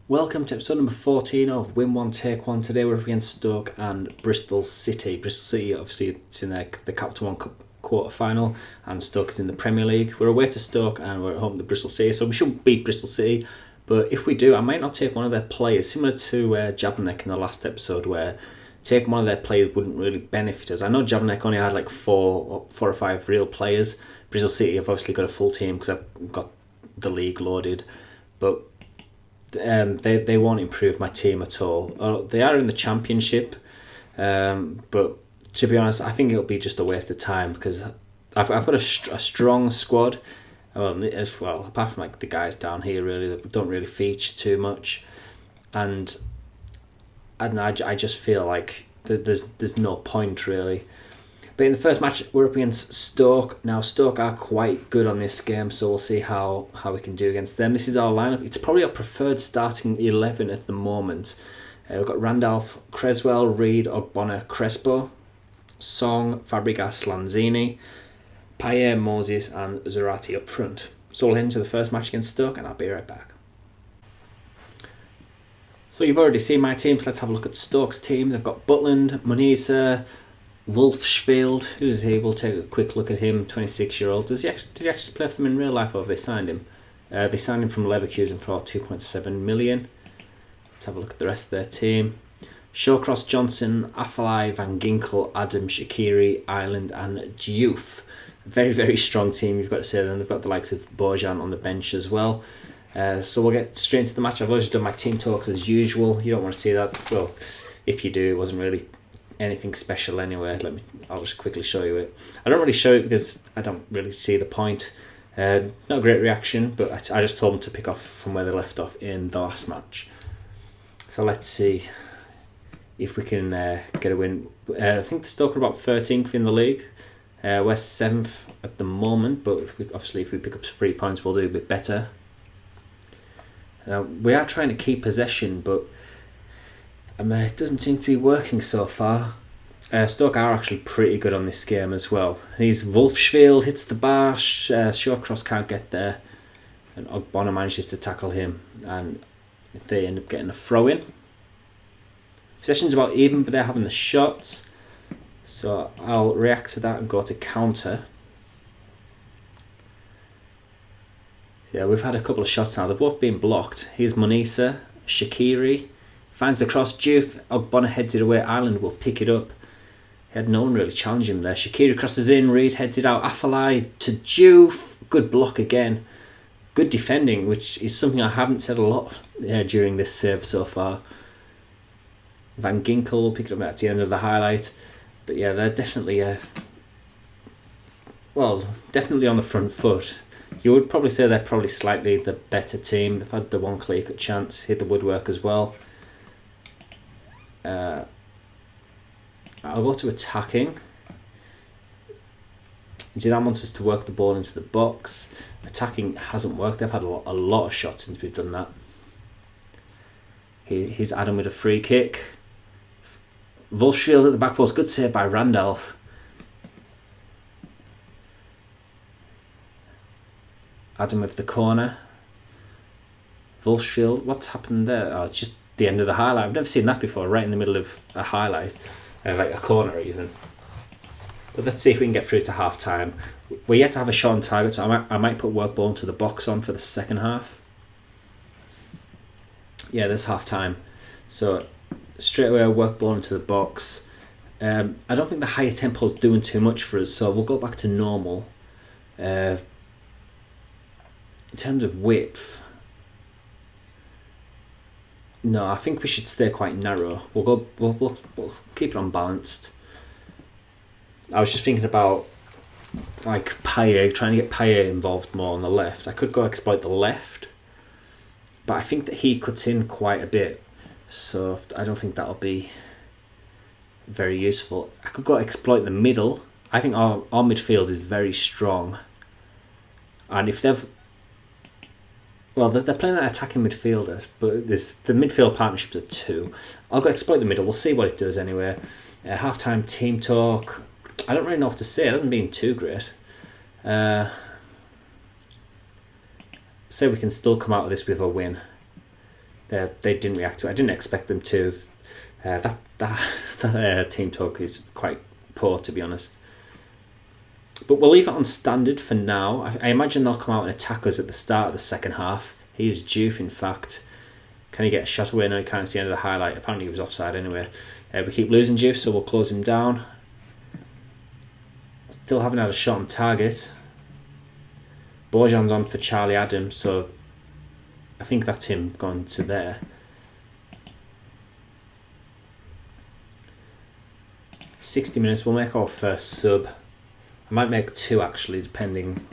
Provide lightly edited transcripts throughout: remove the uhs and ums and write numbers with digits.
Welcome to episode number 14 of Win One Take One. Today we're up against Stoke and Bristol City. Bristol City, obviously, it's in the Capital One Cup quarter final, and Stoke is in the Premier League. We're away to Stoke and we're at home to Bristol City, so we should beat Bristol City. But if we do, I might not take one of their players, similar to Jablanek in the last episode, where taking one of their players wouldn't really benefit us. I know Jablanek only had like four or five real players. Bristol City have obviously got a full team because I've got the league loaded, but they won't improve my team at all. They are in the Championship, but to be honest, I think it'll be just a waste of time because I've got a strong squad. As well, apart from like the guys down here, really that don't really feature too much, and I just feel like there's no point really. But in the first match, we're up against Stoke. Now, Stoke are quite good on this game, so we'll see how we can do against them. This is our lineup. It's probably our preferred starting 11 at the moment. We've got Randolph, Creswell, Reed, Ogbonna, Crespo, Song, Fabregas, Lanzini, Payet, Moses and Zarate up front. So we'll head into the first match against Stoke and I'll be right back. So you've already seen my team, so let's have a look at Stoke's team. They've got Butland, Munisa, Wolfsfield, who's he? We'll take a quick look at him, 26-year-old. Did he actually play for them in real life, or have they signed him? They signed him from Leverkusen for 2.7 million. Let's have a look at the rest of their team. Shawcross, Johnson, Afellay, Van Ginkel, Adam, Shaqiri, Ireland and Diouf. Very, very strong team, you've got to say. Then they've got the likes of Bojan on the bench as well. So we'll get straight into the match. I've always done my team talks as usual. You don't want to see that. Well, if you do, it wasn't really anything special anyway. I'll just quickly show you it. I don't really show it because I don't really see the point. Not a great reaction, but I just told them to pick off from where they left off in the last match. So let's see if we can get a win. I think the Stoke are about 13th in the league. We're 7th at the moment, but if we pick up 3 points, we'll do a bit better. We are trying to keep possession, but it doesn't seem to be working so far. Stoke are actually pretty good on this game as well. He's Wolfsfield, hits the bar, Shawcross can't get there, and Ogbonna manages to tackle him, and they end up getting a throw in. Possession's about even, but they're having the shots, so I'll react to that and go to counter. Yeah, we've had a couple of shots now. They've both been blocked. Here's Munisa, Shaqiri. Finds the cross, Diouf, Ogbonna heads it away, Ireland will pick it up. He had no one really challenge him there. Shaqiri crosses in, Reed heads it out, Afellay to Diouf. Good block again. Good defending, which is something I haven't said a lot during this save so far. Van Ginkel will pick it up at the end of the highlight. But yeah, they're definitely definitely on the front foot. You would probably say they're probably slightly the better team. They've had the one clear-cut chance, hit the woodwork as well. I'll go to attacking. Zidane wants us to work the ball into the box. Attacking hasn't worked. They've had a lot of shots since we've done that. Here's Adam with a free kick. Wolfsfield at the back post. Good save by Randolph. Adam with the corner. Wolfsfield. What's happened there? Oh, it's just the end of the highlight. I've never seen that before, right in the middle of a highlight. Like a corner even. But let's see if we can get through to half time. We're yet to have a shot on target, so I might put work ball into the box on for the second half. Yeah, there's half time. So straight away work ball into the box. I don't think the higher tempo is doing too much for us, so we'll go back to normal. In terms of width, no, I think we should stay quite narrow. We'll keep it unbalanced. I was just thinking about like Payet, trying to get Payet involved more on the left. I could go exploit the left, but I think that he cuts in quite a bit, so I don't think that'll be very useful. I could go exploit the middle. I think our midfield is very strong, and if they're playing an attacking midfielder, but there's the midfield partnerships are two. I'll go exploit the middle. We'll see what it does anyway. Half-time team talk. I don't really know what to say. It hasn't been too great. Say we can still come out of this with a win. they didn't react to it. I didn't expect them to. That team talk is quite poor, to be honest. But we'll leave it on standard for now. I imagine they'll come out and attack us at the start of the second half. He is Juve, in fact. Can he get a shot away? No, he can't see the end of the highlight. Apparently he was offside anyway. We keep losing Juve, so we'll close him down. Still haven't had a shot on target. Bojan's on for Charlie Adams, so I think that's him going to there. "60 minutes, we'll make our first sub. I might make 2 actually, depending.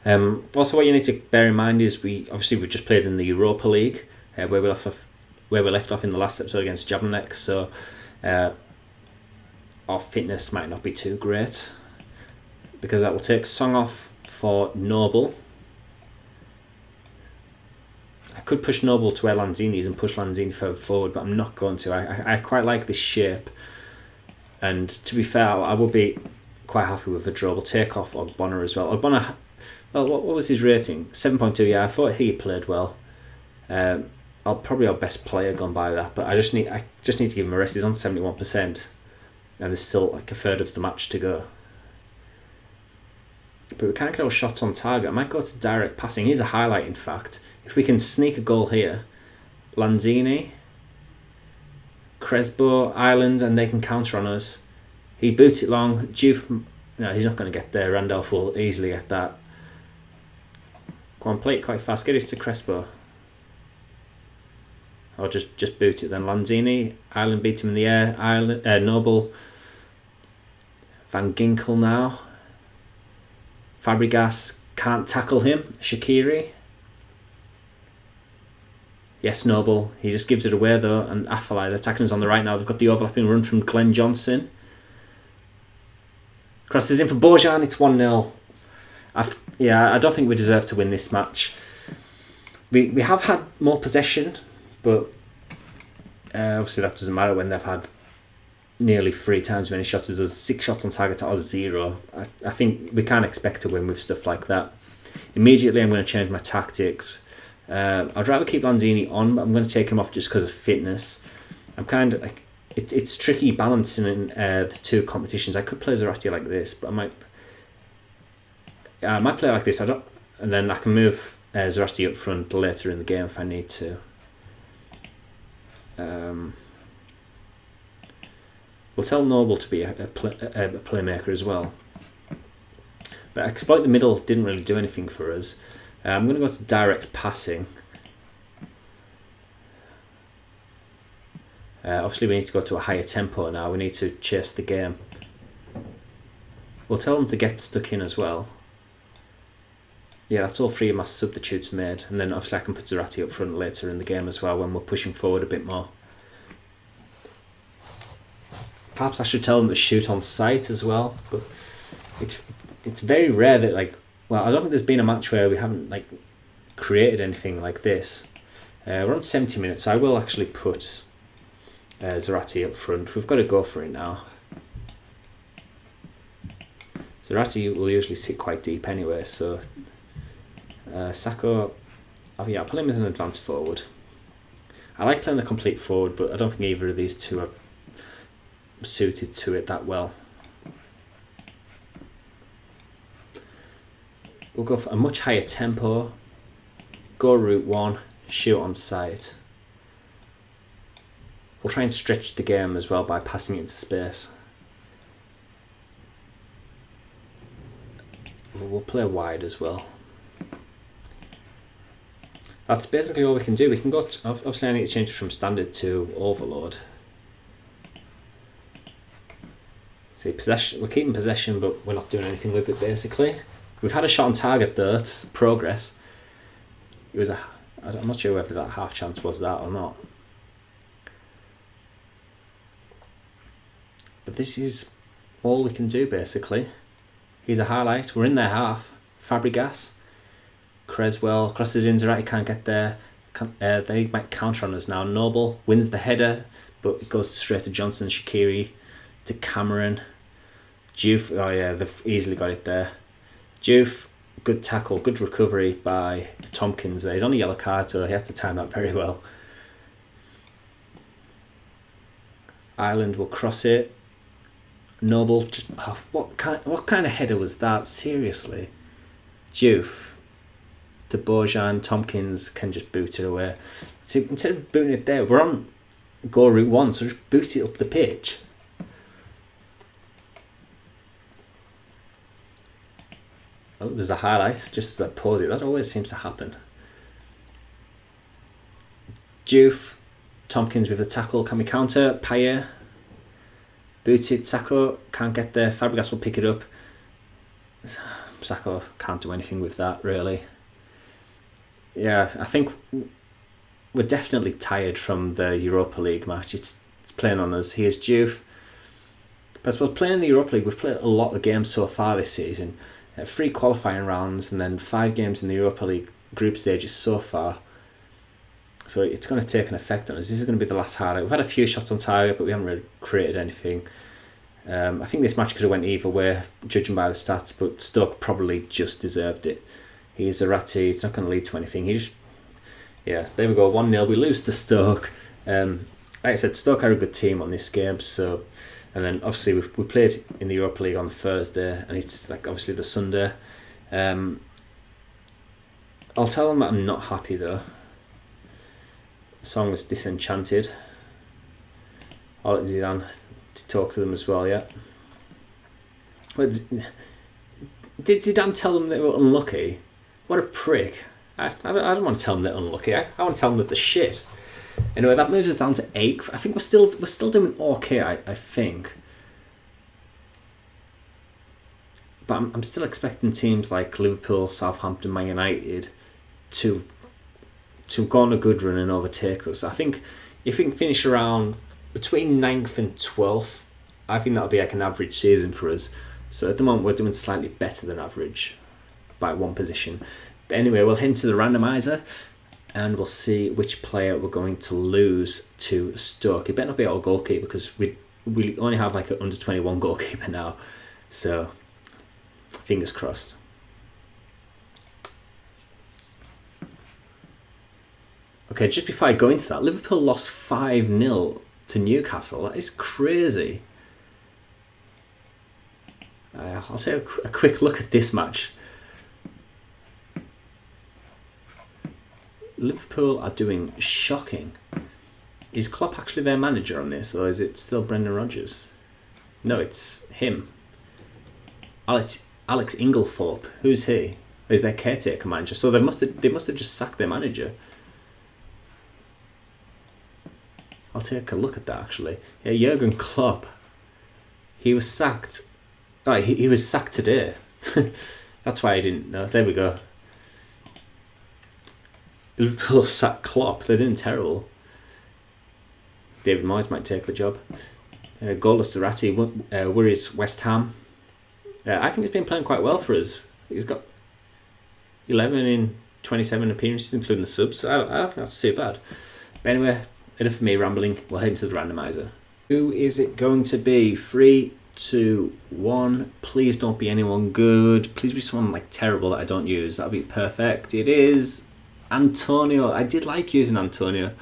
Also, what you need to bear in mind is we just played in the Europa League, where we left off in the last episode against Jablonec, so our fitness might not be too great, because that will take Song off for Noble. I could push Noble to where Lanzini is and push Lanzini further forward, but I'm not going to. I quite like this shape, and to be fair, I would be quite happy with a draw. We'll take off Ogbonna as well. Ogbonna, well, what was his rating? 7.2. Yeah, I thought he played well. Probably our best player gone by that, but I just need to give him a rest. He's on 71%, and there's still like a third of the match to go. But we can't get our shots on target. I might go to direct passing. Here's a highlight, in fact. If we can sneak a goal here, Lanzini, Crespo, Ireland, and they can counter on us. He boots it long. Juve, no, he's not going to get there. Randolph will easily get that. Go on, play it quite fast. Get it to Crespo. Or just boot it then. Lanzini, Ireland beats him in the air. Noble, Van Ginkel now. Fabregas can't tackle him. Shaqiri. Yes, Noble. He just gives it away though. And Afellay, the attacking on the right now. They've got the overlapping run from Glenn Johnson. Crosses in for Bojan. It's 1-0. I don't think we deserve to win this match. We have had more possession, but obviously that doesn't matter when they've had nearly 3 times as many shots as us. 6 shots on target to us 0. I think we can't expect to win with stuff like that. Immediately I'm going to change my tactics. I'd rather keep Lanzini on, but I'm going to take him off just because of fitness. I'm kind of like, it's tricky balancing in the 2 competitions. I could play Zarate like this, but I might play like this. And then I can move Zarate up front later in the game if I need to. We'll tell Noble to be a playmaker as well. But exploit the middle didn't really do anything for us. I'm going to go to direct passing. Obviously we need to go to a higher tempo now. We need to chase the game. We'll tell them to get stuck in as well. Yeah, that's all 3 of my substitutes made. And then obviously I can put Zarate up front later in the game as well when we're pushing forward a bit more. Perhaps I should tell them to shoot on sight as well. But it's very rare that, like, well, I don't think there's been a match where we haven't like created anything like this. We're on 70 minutes, so I will actually put Zarate up front. We've got to go for it now. Zarate will usually sit quite deep anyway, so Sacco, I'll put him as an advanced forward. I like playing the complete forward, but I don't think either of these 2 are suited to it that well. We'll go for a much higher tempo, go route 1, shoot on sight. We'll try and stretch the game as well by passing it into space. We'll play wide as well. That's basically all we can do. We can go to, obviously I need to change it from standard to overload. See, possession. We're keeping possession, but we're not doing anything with it basically. We've had a shot on target though. It's progress. It was I'm not sure whether that half chance was that or not. But this is all we can do basically. Here's a highlight. We're in their half. Fabregas, Creswell crosses in. Zarate can't get there. They might counter on us now. Noble wins the header, but it goes straight to Johnson. Shaqiri to Cameron. Juve. Oh yeah, they've easily got it there. Juve, good tackle, good recovery by Tompkins there. He's on a yellow card, so he had to time that very well. Ireland will cross it. Noble, just what kind of header was that? Seriously, Diouf, to Bojan, Tompkins can just boot it away. So instead of booting it there, we're on goal route 1, so just boot it up the pitch. Oh, there's a highlight just as I pause it. That always seems to happen. Diouf, Tompkins with a tackle. Can we counter? Payet. Booted. Sacco can't get there. Fabregas will pick it up. Sacco can't do anything with that, really. Yeah, I think we're definitely tired from the Europa League match. It's playing on us. Here's Diouf. But I suppose playing in the Europa League, we've played a lot of games so far this season. 3 qualifying rounds and then 5 games in the Europa League group stages so far. So it's going to take an effect on us. This is going to be the last highlight. We've had a few shots on target, but we haven't really created anything. I think this match could have went either way, judging by the stats, but Stoke probably just deserved it. He's Zarate. It's not going to lead to anything. There we go, 1-0. We lose to Stoke. Like I said, Stoke are a good team on this game, so... And then obviously we played in the Europa League on Thursday, and it's like obviously the Sunday. I'll tell them that I'm not happy though. The song was Disenchanted. I'll let Zidane to talk to them as well. Yeah. Did Zidane tell them they were unlucky? What a prick! I don't want to tell them they're unlucky. I want to tell them that they're shit. Anyway, that moves us down to 8th. I think we're still doing okay. I think, but I'm still expecting teams like Liverpool, Southampton, Man United to go on a good run and overtake us. I think if we can finish around between 9th and 12th, I think that'll be like an average season for us. So at the moment we're doing slightly better than average by 1 position. But anyway, we'll head to the randomizer. And we'll see which player we're going to lose to Stoke. It better not be our goalkeeper because we only have like an under 21 goalkeeper now. So, fingers crossed. Okay, just before I go into that, Liverpool lost 5-0 to Newcastle. That is crazy. I'll take a quick look at this match. Liverpool are doing shocking. Is Klopp actually their manager on this, or is it still Brendan Rodgers? No, it's him. Alex Inglethorpe. Who's he? Is their caretaker manager? So they must have just sacked their manager. I'll take a look at that actually. Yeah, Jurgen Klopp. He was sacked. Oh, he was sacked today. That's why I didn't know. There we go. Liverpool sacked Klopp. They're doing terrible. David Moyes might take the job. Goalless Zarate worries West Ham. I think he's been playing quite well for us. He's got 11 in 27 appearances, including the subs. So I don't think that's too bad. But anyway, enough of me rambling. We'll head into the randomizer. Who is it going to be? 3, 2, 1. Please don't be anyone good. Please be someone like terrible that I don't use. That'll be perfect. It is Antonio. I did like using Antonio.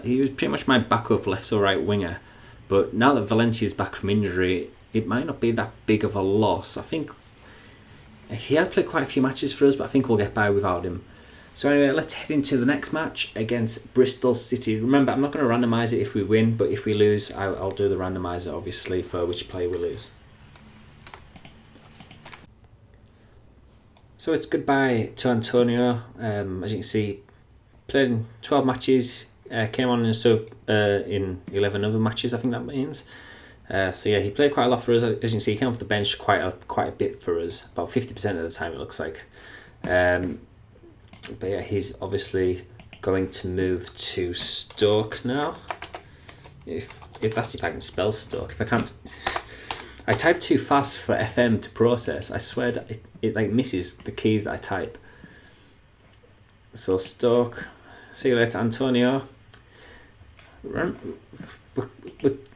He was pretty much my backup left or right winger. But now that Valencia's back from injury, it might not be that big of a loss. I think he has played quite a few matches for us, but I think we'll get by without him. So anyway, let's head into the next match against Bristol City. Remember, I'm not going to randomise it if we win, but if we lose, I'll do the randomiser, obviously, for which player we lose. So it's goodbye to Antonio. As you can see, played in 12 matches, came on in a sub in 11 other matches, I think that means. So yeah, he played quite a lot for us. As you can see, he came off the bench quite a bit for us, about 50% of the time it looks like. But yeah, he's obviously going to move to Stoke now. If I can spell Stoke. If I can't, I type too fast for FM to process. I swear that it like misses the keys that I type. So Stoke. See you later, Antonio.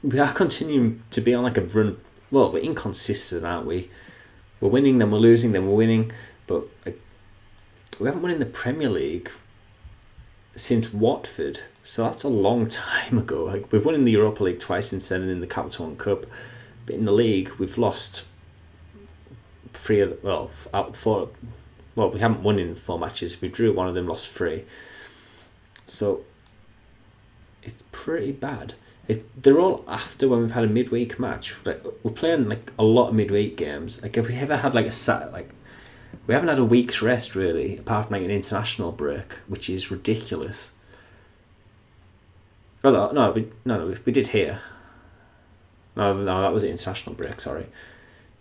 We are continuing to be on like a run. Well, we're inconsistent, aren't we? We're winning, then we're losing, then we're winning. But we haven't won in the Premier League since Watford. So that's a long time ago. Like, we've won in the Europa League twice since then and in the Capital One Cup. But in the league, we've lost we haven't won in 4 matches. We drew one of them, lost 3. So it's pretty bad. They're all after when we've had a midweek match. Like, we're playing like a lot of midweek games. Like, if we ever had like we haven't had a week's rest really, apart from like an international break, which is ridiculous. No, we did here. No, that was an international break. Sorry,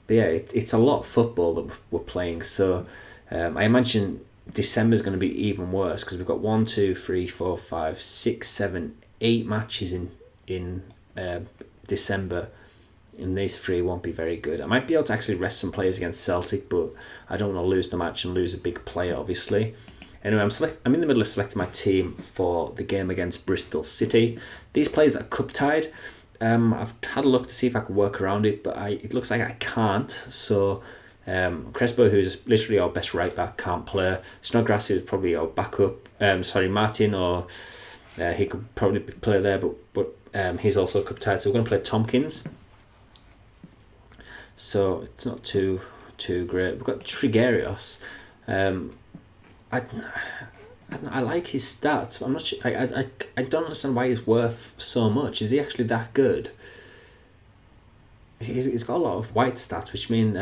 but yeah, it's a lot of football that we're playing. So I imagine December is going to be even worse because we've got 1, 2, 3, 4, 5, 6, 7, 8 matches in December. And these 3 won't be very good. I might be able to actually rest some players against Celtic, but I don't want to lose the match and lose a big player, obviously. Anyway, I'm in the middle of selecting my team for the game against Bristol City. These players are cup tied. I've had a look to see if I can work around it, but it looks like I can't. So Crespo, who's literally our best right back, can't play. Snodgrass, who's probably our backup. Martin, or he could probably play there, but he's also cup tied. So we're going to play Tompkins. So it's not too great. We've got Trigerios. I like his stats, but I'm not sure. I don't understand why he's worth so much. Is he actually that good? He's got a lot of white stats, which mean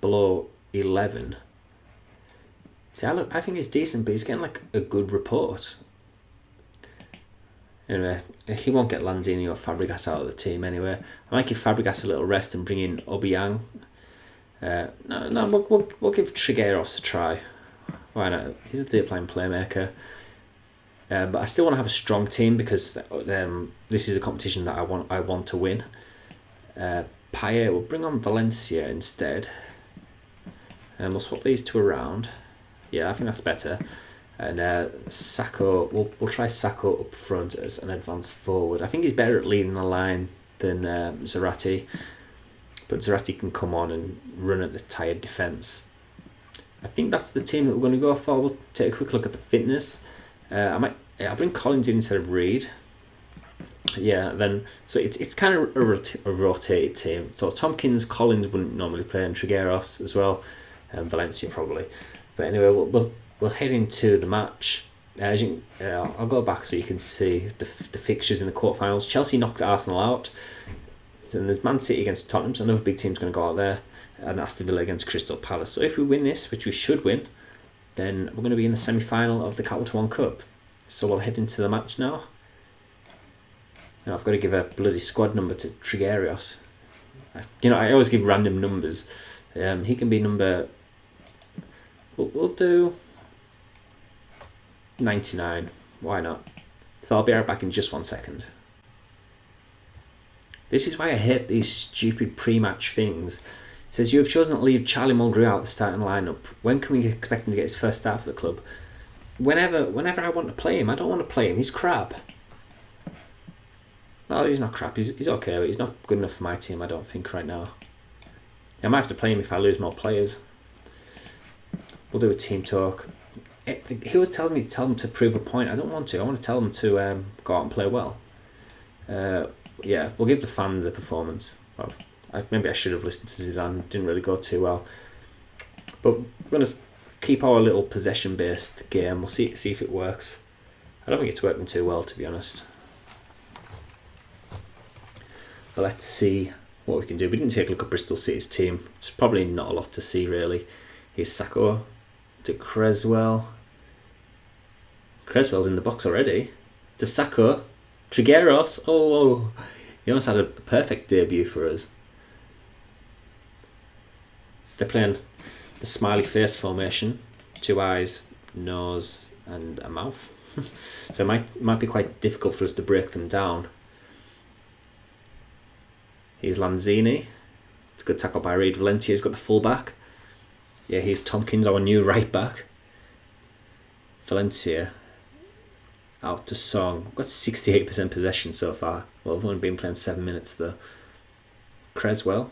below 11. See, I think he's decent, but he's getting like a good report. Anyway, he won't get Lanzini or Fabregas out of the team anyway. I might give Fabregas a little rest and bring in Obiang. We'll give Trigueros a try. Why not? He's a deep-line playmaker. But I still want to have a strong team because this is a competition that I want to win. Payet, we'll bring on Valencia instead. And we'll swap these 2 around. Yeah, I think that's better. And Sacco, we'll try Sacco up front as an advanced forward. I think he's better at leading the line than Zarate. But Zarate can come on and run at the tired defence. I think that's the team that we're going to go for. We'll take a quick look at the fitness. I'll bring Collins in instead of Reed. Yeah, then so it's kind of a rotated team. So Tompkins, Collins wouldn't normally play, and Trigueros as well, and Valencia probably. But anyway, we'll head into the match. I'll go back so you can see the fixtures in the quarterfinals. Chelsea knocked Arsenal out. So there's Man City against Tottenham, so another big team's going to go out there. And Aston Villa against Crystal Palace. So if we win this, which we should win, then we're going to be in the semi-final of the Capital One Cup. So we'll head into the match now. Now I've got to give a bloody squad number to Trigueros. I always give random numbers. He can be number... We'll do 99. Why not? So I'll be right back in just 1 second. This is why I hate these stupid pre-match things. It says, you have chosen to leave Charlie Mulgrew out of the starting lineup. When can we expect him to get his first start for the club? Whenever I want to play him. I don't want to play him. He's crap. Well, he's not crap. He's okay, but he's not good enough for my team, I don't think, right now. I might have to play him if I lose more players. We'll do a team talk. He was telling me to tell him to prove a point. I don't want to. I want to tell him to go out and play well. Yeah, we'll give the fans a performance. Well, maybe I should have listened to Zidane. Didn't really go too well. But we're going to keep our little possession-based game. We'll see if it works. I don't think it's working too well, to be honest. But let's see what we can do. We didn't take a look at Bristol City's team. It's probably not a lot to see, really. Here's Sacco to Creswell. Creswell's in the box already. To Sacco. Trigueros. Oh, he almost had a perfect debut for us. They're playing the smiley face formation. 2 eyes, nose and a mouth. So it might be quite difficult for us to break them down. Here's Lanzini. It's a good tackle by Reed. Valencia's got the full-back. Yeah, here's Tompkins, our new right-back. Valencia out to Song. We've got 68% possession so far. Well, we've only been playing 7 minutes though. Creswell.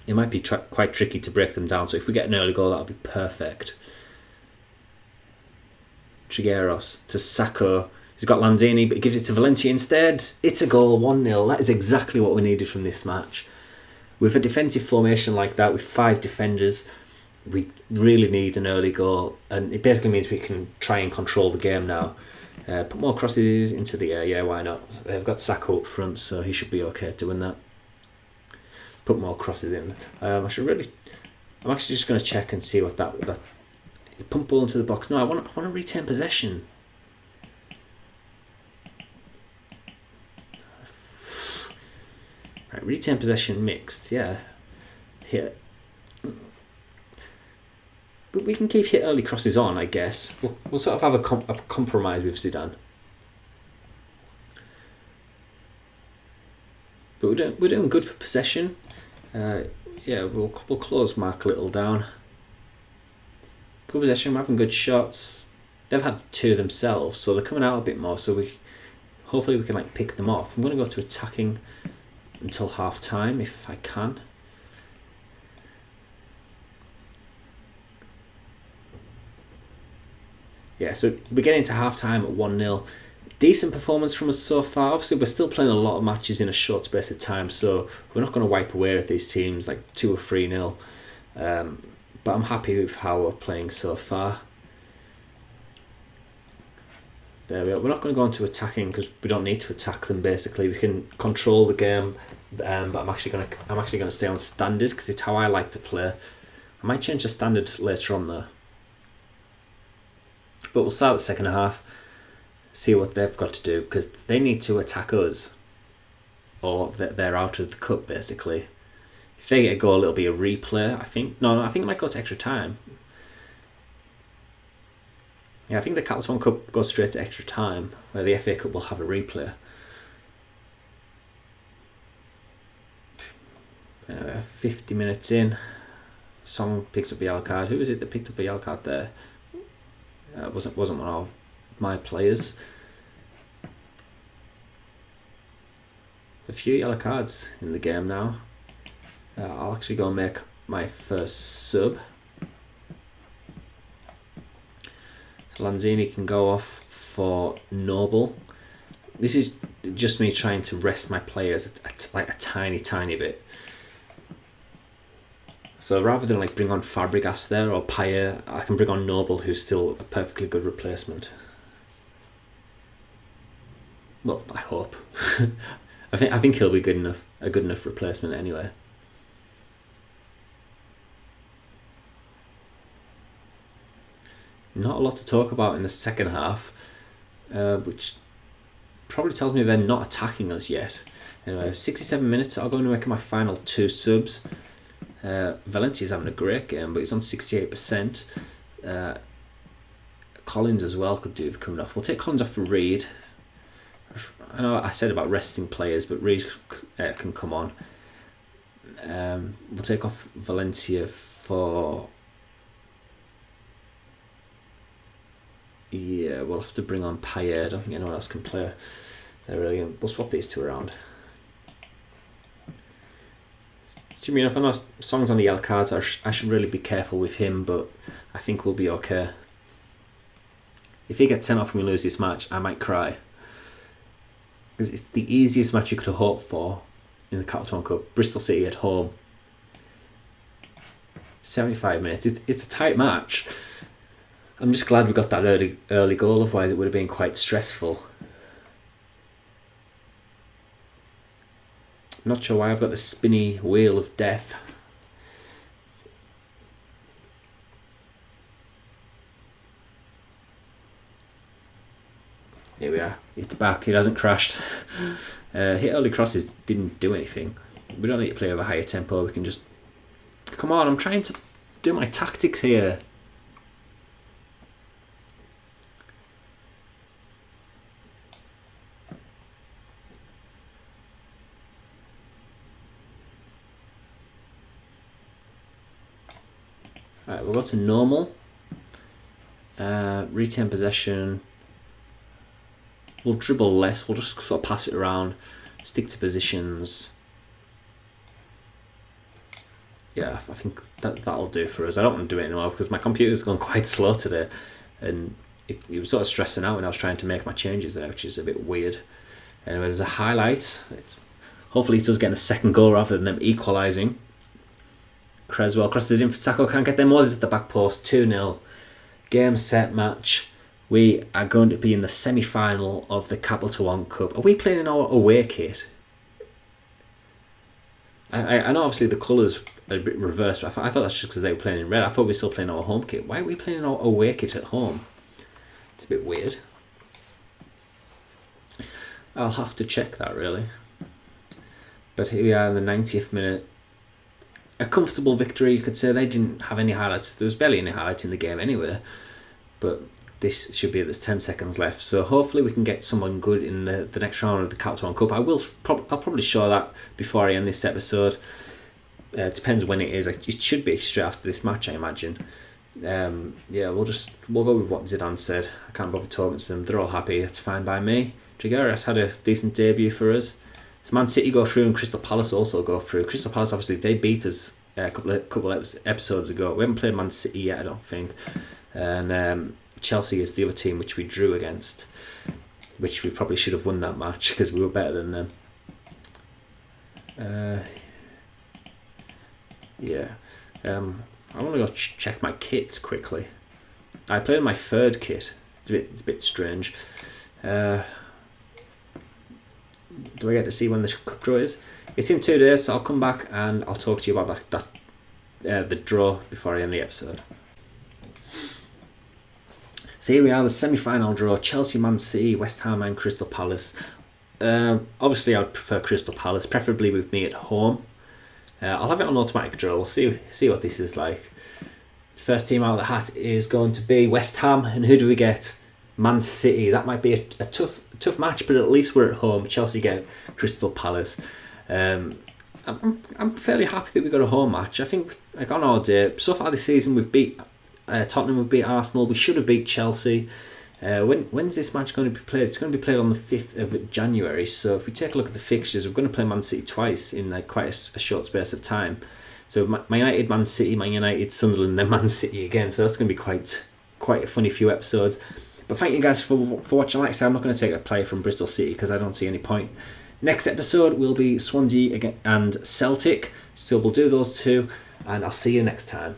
It might be quite tricky to break them down, so if we get an early goal, that'll be perfect. Trigueros to Sacco. He's got Lanzini, but he gives it to Valencia instead. It's a goal, 1-0. That is exactly what we needed from this match. With a defensive formation like that, with 5 defenders, we really need an early goal. And it basically means we can try and control the game now. Put more crosses into the air, yeah, why not? They've got Sacco up front, so he should be okay doing that. Put more crosses in. I'm actually just going to check and see what that pump ball into the box. No, I want to retain possession. Right, retain possession mixed, yeah. Here. But we can keep hit early crosses on, I guess. We'll sort of have a compromise with Zidane. But we're doing good for possession. Yeah, we'll close Mark a little down. Good possession, we're having good shots. They've had 2 themselves, so they're coming out a bit more. So hopefully we can like pick them off. I'm going to go to attacking until half time if I can. Yeah, so we're getting to half time at 1-0. Decent performance from us so far. Obviously, we're still playing a lot of matches in a short space of time, so we're not going to wipe away at these teams like 2 or 3-0. But I'm happy with how we're playing so far. There we are. We're not going to go into attacking because we don't need to attack them. Basically, we can control the game. But I'm actually going to stay on standard because it's how I like to play. I might change the standard later on though. But we'll start the second half. See what they've got to do because they need to attack us, or they're out of the cup basically. If they get a goal, it'll be a replay. I think it might go to extra time. Yeah, I think the Capital One Cup goes straight to extra time, where the FA Cup will have a replay. 50 minutes in, Song picks up a yellow card. Who was it that picked up a yellow card there? It wasn't one of my players. A few yellow cards in the game now. I'll actually go and make my first sub. So Lanzini can go off for Noble. This is just me trying to rest my players like a tiny bit. So rather than like bring on Fabregas there or Payet, I can bring on Noble, who's still a perfectly good replacement. Well, I hope. I think he'll be a good enough replacement anyway. Not a lot to talk about in the second half, which probably tells me they're not attacking us yet. Anyway, 67 minutes. I'll go and make my final 2 subs. Valencia's having a great game, but he's on 68%. Collins as well could do with coming off. We'll take Collins off for Reed. I know I said about resting players, but Reed can come on. We'll take off Valencia for... Yeah, we'll have to bring on Payet. I don't think anyone else can play. We'll swap these 2 around. Do you mean if I know Song's on the yellow cards, I should really be careful with him, but I think we'll be okay. If he gets sent off and we lose this match, I might cry. Because it's the easiest match you could have hoped for in the Capital One Cup. Bristol City at home. 75 minutes. It's a tight match. I'm just glad we got that early goal, otherwise it would have been quite stressful. I'm not sure why I've got the spinny wheel of death. Here we are. It's back. It hasn't crashed. Hit early crosses didn't do anything. We don't need to play with a higher tempo. We can just... Come on, I'm trying to do my tactics here. Alright, we'll go to normal. Retain possession. We'll dribble less. We'll just sort of pass it around. Stick to positions. Yeah, I think that'll do for us. I don't want to do it anymore because my computer's gone quite slow today. And it was sort of stressing out when I was trying to make my changes there, which is a bit weird. Anyway, there's a highlight. Hopefully he does get a second goal rather than them equalising. Creswell crosses it in for Sacco, can't get there. Moses at the back post, 2-0. Game, set, match. We are going to be in the semi-final of the Capital One Cup. Are we playing in our away kit? I know obviously the colours are a bit reversed, but I thought that's just because they were playing in red. I thought we were still playing our home kit. Why are we playing in our away kit at home? It's a bit weird. I'll have to check that, really. But here we are in the 90th minute. A comfortable victory, you could say. They didn't have any highlights. There was barely any highlights in the game anyway. But this should be, there's 10 seconds left. So hopefully we can get someone good in the next round of the Capital One Cup. I'll probably show that before I end this episode. It depends when it is. It should be straight after this match, I imagine. Yeah, we'll go with what Zidane said. I can't bother talking to them. They're all happy. That's fine by me. Trigueros had a decent debut for us. So Man City go through and Crystal Palace also go through. Crystal Palace, obviously, they beat us a couple episodes ago. We haven't played Man City yet, I don't think. And Chelsea is the other team which we drew against, which we probably should have won that match because we were better than them. Yeah. I want to go check my kits quickly. I played my third kit. It's a bit strange. Do I get to see when the cup draw is? It's in 2 days, so I'll come back and I'll talk to you about the draw before I end the episode. So here we are, the semi-final draw. Chelsea, Man City, West Ham and Crystal Palace. Obviously I would prefer Crystal Palace, preferably with me at home. I'll have it on automatic draw. We'll see what this is like. First team out of the hat is going to be West Ham, and who do we get? Man City. That might be a tough match, but at least we're at home. Chelsea get Crystal Palace. I'm fairly happy that we got a home match. I think like on our day so far this season we've beat Tottenham, we've beat Arsenal. We should have beat Chelsea. When's this match going to be played? It's going to be played on the 5th of January. So if we take a look at the fixtures, we're going to play Man City twice in like quite a short space of time. So Man United, Man City, Man United, Sunderland, then Man City again. So that's going to be quite a funny few episodes. But thank you guys for watching. Like I said, I'm not going to take a play from Bristol City because I don't see any point. Next episode will be Swansea again and Celtic. So we'll do those two, and I'll see you next time.